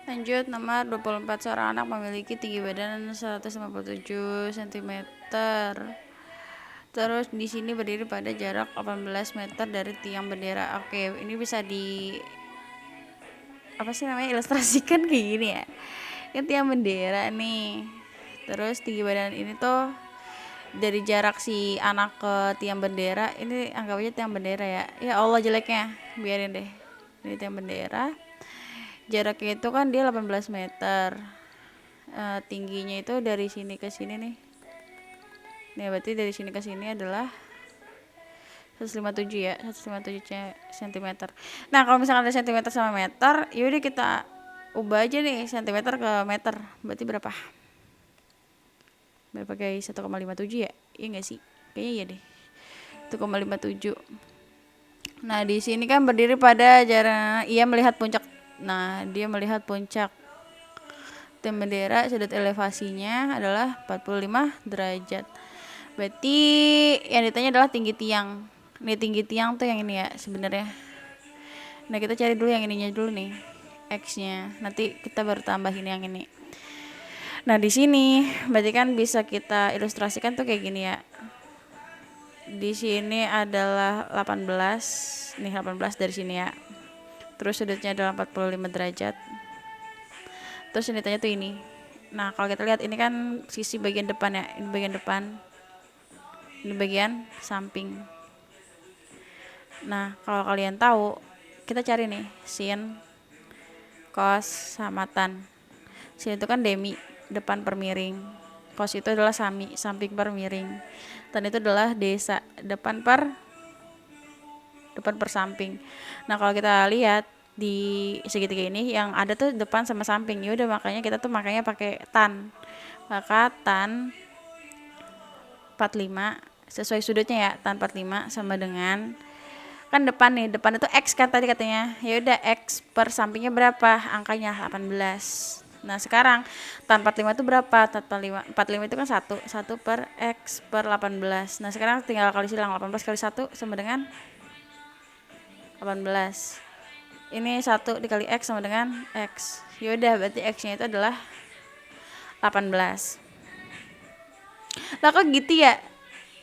Lanjut, nomor 24. Seorang anak memiliki tinggi badan 157 cm. Terus di sini berdiri pada jarak 18 meter dari tiang bendera. Oke, ini bisa di ilustrasikan kayak gini ya. Ini tiang bendera nih. Terus tinggi badan ini tuh dari jarak si anak ke tiang bendera, ini anggap aja tiang bendera ya. Ya Allah jeleknya, biarin deh. Ini tiang bendera. Jaraknya itu kan dia 18 meter. Tingginya itu dari sini ke sini nih. Nih berarti dari sini ke sini adalah 157 ya, 157 cm. Nah, kalau misalkan ada cm sama meter, yaudah kita ubah aja nih cm ke meter. Berarti berapa? Berapa guys? 1,57 ya? Iya nggak sih? Kayaknya iya deh. 1,57. Nah, di sini kan berdiri pada jarak ia melihat puncak. Nah, dia melihat puncak tiang bendera, sudut elevasinya adalah 45 derajat. Berarti yang ditanya adalah tinggi tiang. Nih tinggi tiang tuh yang ini ya sebenarnya. Nah, kita cari dulu yang ininya dulu nih. X-nya. Nanti kita baru tambahin yang ini. Nah, di sini berarti kan bisa kita ilustrasikan tuh kayak gini ya. Di sini adalah 18. Nih 18 dari sini ya. Terus sudutnya adalah 45 derajat. Terus yang ditanya tuh ini. Nah, kalau kita lihat ini kan sisi bagian depan ya. Ini bagian depan. Ini bagian samping. Nah, kalau kalian tahu, kita cari nih sin, cos, sama tan. Sin itu kan demi, depan per miring. Cos itu adalah sami, samping per miring. Tan itu adalah desa, depan per samping. Nah, kalau kita lihat di segitiga ini yang ada tuh depan sama samping. Ya udah makanya kita tuh makanya pakai tan. Maka tan 45 sesuai sudutnya ya, tan 45 sama dengan kan depan nih, depan itu X kan tadi katanya. Ya udah X per sampingnya berapa? Angkanya 18. Nah, sekarang tan 45 itu berapa? Tan 45 itu kan 1 per X per 18. Nah, sekarang tinggal kali silang 18 kali 1 sama dengan 18. Ini 1 dikali X sama dengan X. Ya udah berarti X-nya itu adalah 18. Lah kok gitu ya?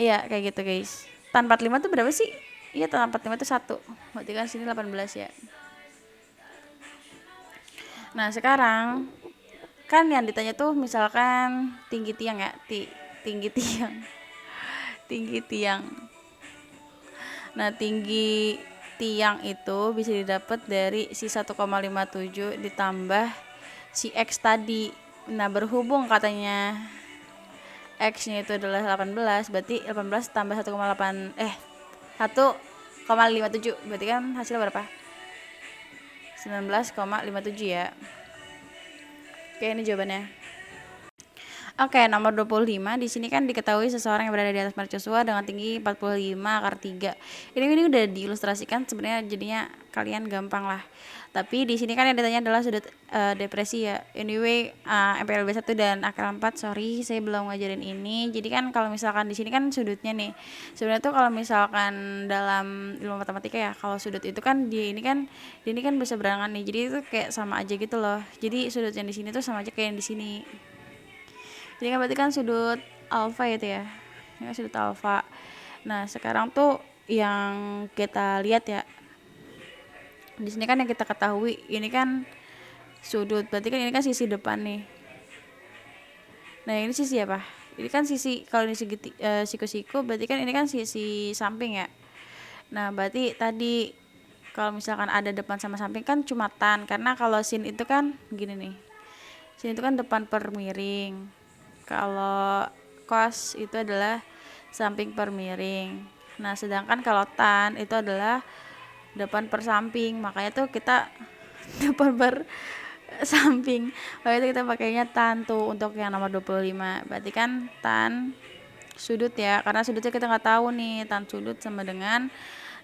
Iya, kayak gitu, guys. Tan 45 itu berapa sih? Iya, tan 45 itu 1. Berarti kan sini 18 ya. Nah, sekarang kan yang ditanya tuh misalkan tinggi tiang ya, tinggi tiang. Tinggi tiang. Nah, tinggi tiang itu bisa didapat dari si 1,57 ditambah si X tadi. Nah, berhubung katanya X-nya itu adalah 18, berarti 18 tambah 1,57. Berarti kan hasilnya berapa? 19,57 ya. Oke, ini jawabannya. Oke, nomor 25 di sini kan diketahui seseorang yang berada di atas mercusuar dengan tinggi 45 akar 3. Ini udah diilustrasikan sebenarnya, jadinya kalian gampang lah. Tapi di sini kan yang ditanya adalah sudut depresi ya. Anyway, MPLB 1 dan akar 4, sorry saya belum ngajarin ini. Jadi kan kalau misalkan di sini kan sudutnya nih. Sebenarnya tuh kalau misalkan dalam ilmu matematika ya, kalau sudut itu kan di ini kan bisa berangan nih. Jadi itu kayak sama aja gitu loh. Jadi sudut yang di sini tuh sama aja kayak yang di sini. Jadi kan berarti kan sudut alfa itu ya. Ini kan sudut alfa. Nah, sekarang tuh yang kita lihat ya. Di sini kan yang kita ketahui ini kan sudut. Berarti kan ini kan sisi depan nih. Nah, ini sisi apa? Ini kan sisi, kalau ini siku-siku berarti kan ini kan sisi samping ya. Nah, berarti tadi kalau misalkan ada depan sama samping kan cuma tan, karena kalau sin itu kan gini nih. Sin itu kan depan per miring. Kalau cos itu adalah samping per miring. Nah, sedangkan kalau tan itu adalah depan per samping. Makanya tuh kita depan per samping. Makanya itu kita pakainya tan tuh untuk yang nomor 25. Berarti kan tan sudut ya. Karena sudutnya kita nggak tahu nih. Tan sudut sama dengan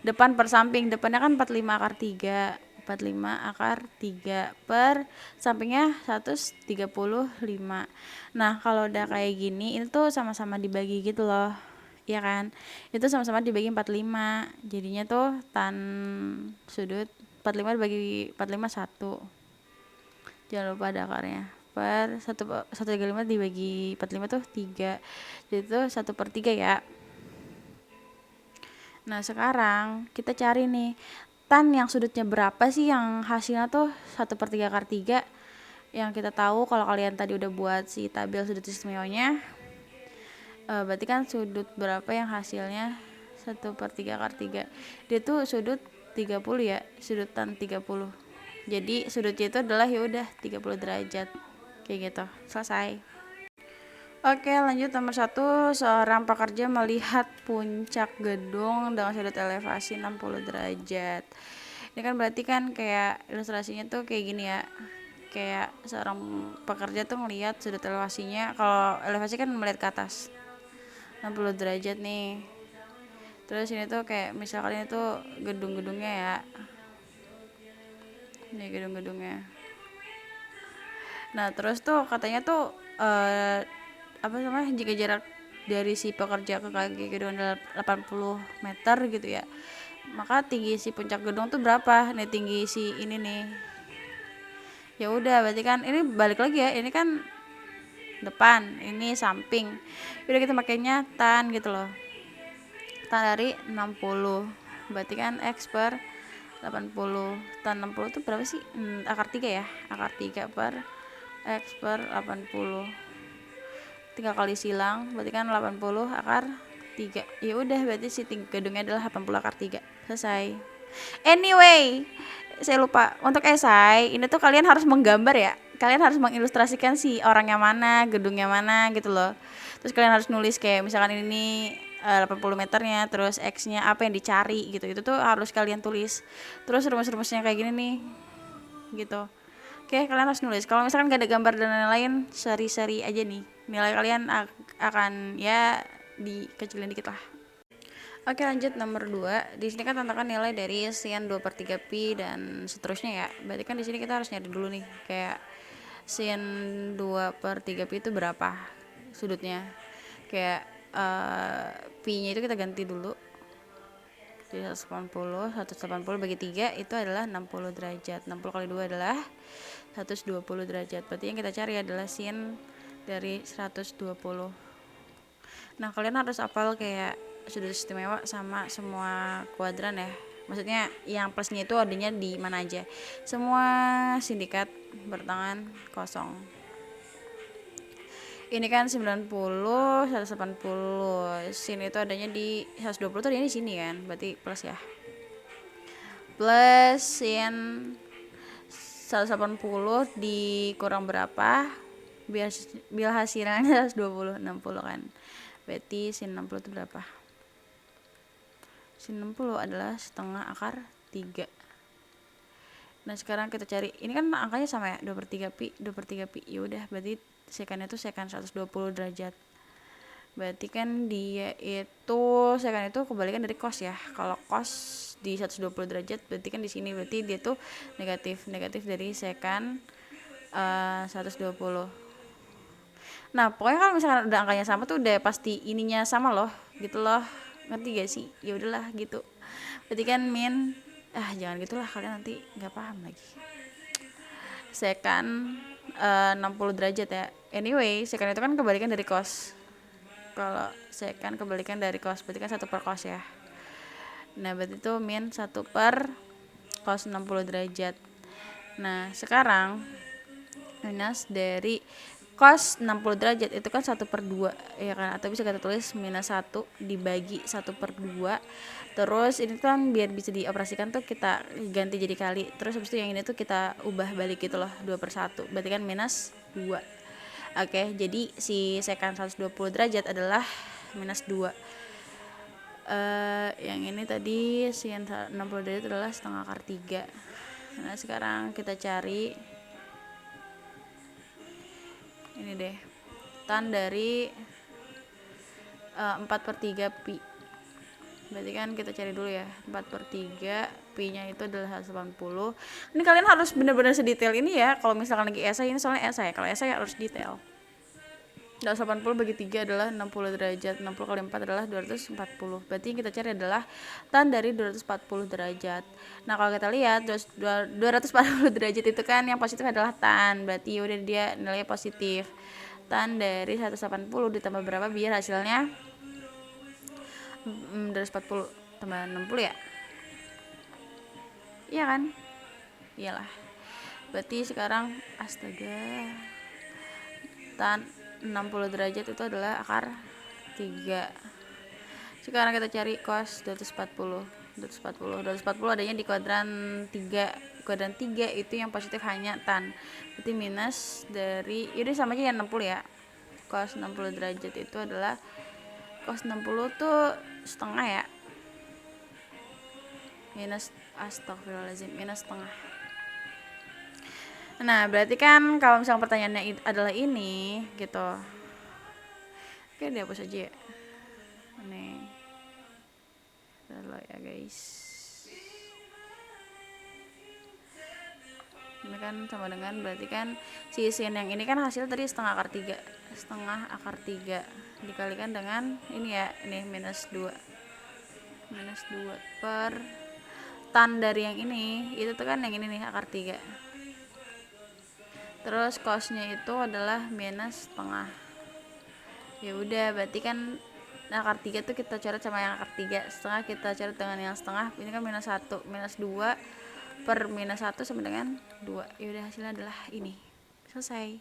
depan per samping. Depannya kan 45 akar 3. 45 akar 3 per sampingnya 135. Nah, kalau udah kayak gini itu tuh sama-sama dibagi gitu loh, ya kan, itu sama-sama dibagi 45, jadinya tuh tan sudut 45 dibagi 45 1, jangan lupa ada akarnya, per 135 dibagi 45 tuh 3, jadi itu 1/3 ya. Nah sekarang kita cari nih tan yang sudutnya berapa sih, yang hasilnya tuh 1/3 akar 3. Yang kita tahu kalau kalian tadi udah buat si tabel sudut istimewanya, berarti kan sudut berapa yang hasilnya 1/3 akar 3, dia tuh sudut 30 ya, sudut tan 30, jadi sudutnya itu adalah ya udah 30 derajat kayak gitu, selesai. Oke, lanjut nomor 1. Seorang pekerja melihat puncak gedung dengan sudut elevasi 60 derajat. Ini kan berarti kan kayak ilustrasinya tuh kayak gini ya. Kayak seorang pekerja tuh ngelihat sudut elevasinya, kalau elevasi kan melihat ke atas 60 derajat nih. Terus ini tuh kayak misalkan ini tuh gedung-gedungnya ya. Ini gedung-gedungnya. Nah, terus tuh katanya tuh apa namanya, jika jarak dari si pekerja ke kaki gedung adalah 80 meter gitu ya, maka tinggi si puncak gedung tuh berapa nih, tinggi si ini nih. Ya udah berarti kan ini balik lagi ya, ini kan depan, ini samping, udah kita makainya tan gitu loh, tan dari 60, berarti kan x per 80, tan 60 tuh berapa sih, akar 3 ya, akar 3 per x per 80, 3 kali silang berarti kan 80 akar 3. Ya udah berarti si gedungnya adalah 80 akar 3. Selesai. Anyway, saya lupa. Untuk esai, ini tuh kalian harus menggambar ya. Kalian harus mengilustrasikan si orangnya mana, gedungnya mana gitu loh. Terus kalian harus nulis kayak misalkan ini 80 meternya, terus X-nya apa yang dicari gitu. Itu tuh harus kalian tulis. Terus rumus-rumusnya kayak gini nih. Gitu. Oke, kalian harus nulis. Kalau misalkan gak ada gambar dan lain-lain, seri-seri aja nih. Nilai kalian akan ya dikecilin dikit lah. Oke, lanjut nomor 2. Di sini kan tentukan nilai dari sin 2/3 pi dan seterusnya ya. Berarti kan di sini kita harus nyari dulu nih, kayak sin 2/3 pi itu berapa sudutnya. Kayak pi-nya itu kita ganti dulu. Jadi 180 bagi 3 itu adalah 60 derajat. 60 kali 2 adalah 120 derajat. Berarti yang kita cari adalah sin dari 120. Nah, kalian harus hafal kayak sudut istimewa sama semua kuadran ya. Maksudnya yang plusnya itu adanya di mana aja. Semua sindikat bertangan kosong. Ini kan 90, 180. Sin itu adanya di 120 tuh adanya di sini kan. Berarti plus ya. Plus sin 180 dikurang berapa? Biar hasilnya 120, 60 kan. Berarti sin 60 itu berapa? Sin 60 adalah setengah akar 3. Nah sekarang kita cari, ini kan angkanya sama ya, 2/3 pi, 2/3 pi. Yaudah berarti sekannya itu sekan 120 derajat. Berarti kan dia itu sekan itu kebalikan dari cos ya. Kalau cos di 120 derajat berarti kan di sini berarti dia tuh negatif dari sekan 120. Nah pokoknya kalau misalkan udah angkanya sama tuh udah pasti ininya sama loh gitu loh, ngerti gak sih? Ya udahlah gitu, berarti kan min jangan gitulah, kalian nanti nggak paham lagi. Sekan 60 derajat ya. Anyway, sekan itu kan kebalikan dari cos. Kalau sekan kebalikan dari cos berarti kan 1 per cos ya. Nah berarti itu min 1 per cos 60 derajat. Nah sekarang minus dari cos 60 derajat itu kan 1/2 ya kan, atau bisa kita tulis minus 1 dibagi 1/2. Terus ini kan biar bisa dioperasikan tuh kita ganti jadi kali, terus habis itu yang ini tuh kita ubah balik gitu loh, 2/1 berarti kan minus 2. Oke, jadi si sekan 120 derajat adalah minus 2. Yang ini tadi sin 60 derajat adalah setengah akar 3. Nah sekarang kita cari ini deh, tan dari 4/3 pi. Berarti kan kita cari dulu ya, 4/3 pi nya itu adalah 180. Ini kalian harus benar-benar sedetail ini ya. Kalau misalkan lagi esai, ini soalnya esai. Kalau esai harus detail. 280 bagi 3 adalah 60 derajat. 60 kali 4 adalah 240. Berarti yang kita cari adalah tan dari 240 derajat. Nah, kalau kita lihat 240 derajat itu kan yang positif adalah tan. Berarti udah dia nilainya positif. Tan dari 180 ditambah berapa biar hasilnya 240 tambah 60 ya? Iya kan? Iyalah. Berarti sekarang astaga, tan 60 derajat itu adalah akar 3. Sekarang kita cari cos 240 adanya di kuadran 3. Kuadran 3 itu yang positif hanya tan. Berarti minus dari, ini sama aja yang 60 ya. Cos 60 derajat itu adalah, cos 60 tuh setengah ya. Minus, astagfirullahaladzim, minus setengah. Nah, berarti kan kalau misalnya pertanyaannya adalah ini gitu. Oke, dihapus aja ya. Nih. Dulu ya, guys. Ini kan sama dengan, berarti kan si sin yang ini kan hasil tadi setengah akar 3. Setengah akar 3 dikalikan dengan ini ya, ini minus 2. Minus 2 per tan dari yang ini, itu tuh kan yang ini nih akar 3. Terus cosnya itu adalah minus setengah. Ya udah, berarti kan akar 3 tuh kita coret sama yang akar 3, setengah kita coret dengan yang setengah. Ini kan minus 1, minus 2 per minus 1 sama dengan 2. Ya udah, hasilnya adalah ini. Selesai.